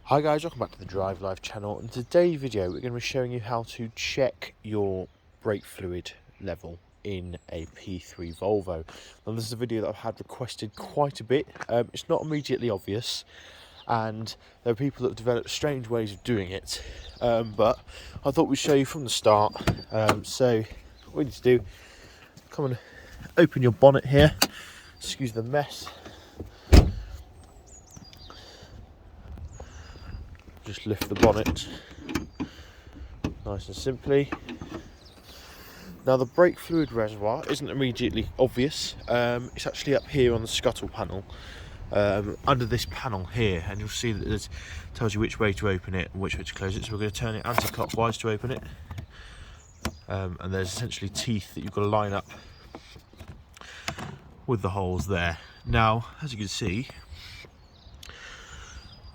Hi guys, welcome back to the Drive Live channel. In today's video we're going to be showing you how to check your brake fluid level in a P3 Volvo. Now this is a video that I've had requested quite a bit. It's not immediately obvious and there are people that have developed strange ways of doing it, but I thought we'd show you from the start. So what you need to do, come and open your bonnet here, excuse the mess. Just lift the bonnet nice and simply. Now the brake fluid reservoir isn't immediately obvious. It's actually up here on the scuttle panel, under this panel here, and you'll see that it tells you which way to open it and which way to close it. So we're going to turn it anti-clockwise to open it, and there's essentially teeth that you've got to line up with the holes there. Now as you can see,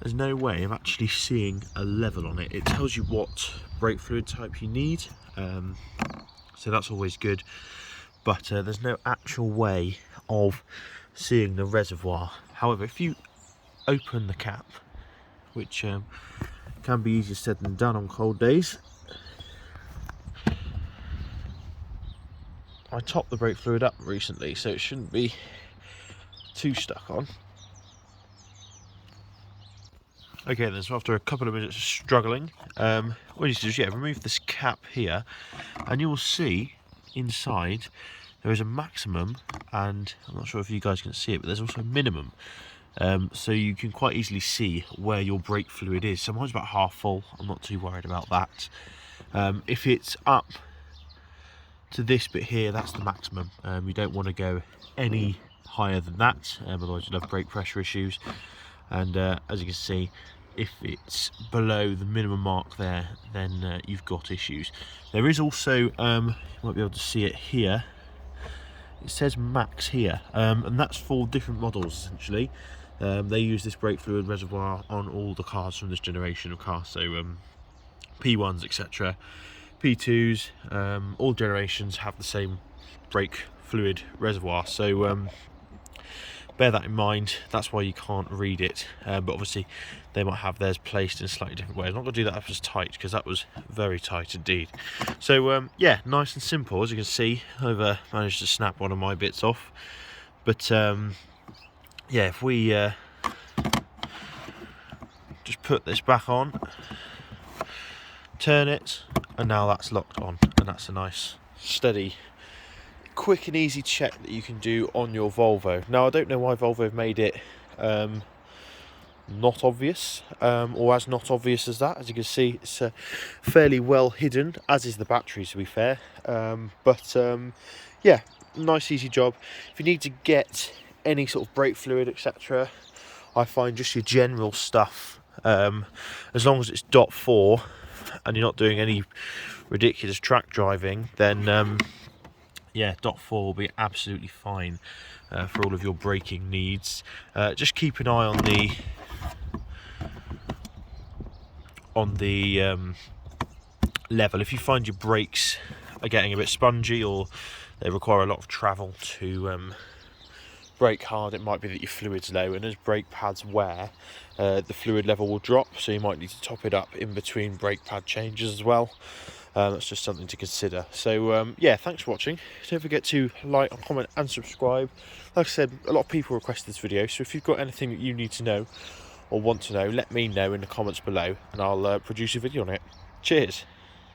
there's no way of actually seeing a level on it. It tells you what brake fluid type you need, so that's always good, but there's no actual way of seeing the reservoir. However, if you open the cap, which can be easier said than done on cold days, I topped the brake fluid up recently, so it shouldn't be too stuck on. Okay then, so after a couple of minutes of struggling, what you need to do is remove this cap here, and you will see inside there is a maximum, and I'm not sure if you guys can see it, but there's also a minimum. So you can quite easily see where your brake fluid is. So mine's about half full, I'm not too worried about that. If it's up to this bit here, that's the maximum. You don't want to go any higher than that, otherwise you'll have brake pressure issues. And as you can see, if it's below the minimum mark there, then you've got issues. There is also, you might be able to see it here, it says max here, and that's for different models essentially. They use this brake fluid reservoir on all the cars from this generation of cars, so P1s, etc. P2s, all generations have the same brake fluid reservoir, so bear that in mind. That's why you can't read it, but obviously they might have theirs placed in a slightly different way. I'm not going to do that up as tight, because that was very tight indeed. So yeah, nice and simple. As you can see, I've managed to snap one of my bits off, but yeah, if we just put this back on, turn it, and now that's locked on, and that's a nice steady, quick and easy check that you can do on your Volvo. Now I don't know why Volvo have made it not obvious, or as not obvious as that. As you can see, it's fairly well hidden, as is the battery, to be fair, but yeah, nice easy job. If you need to get any sort of brake fluid, etc., I find just your general stuff, as long as it's .4 and you're not doing any ridiculous track driving, then yeah, .4 will be absolutely fine for all of your braking needs. Just keep an eye on the level. If you find your brakes are getting a bit spongy, or they require a lot of travel to brake hard, it might be that your fluid's low, and as brake pads wear, the fluid level will drop, so you might need to top it up in between brake pad changes as well. That's just something to consider. So yeah, thanks for watching. Don't forget to like, comment and subscribe. Like I said, a lot of people requested this video, so if you've got anything that you need to know or want to know, let me know in the comments below, and I'll produce a video on it. Cheers.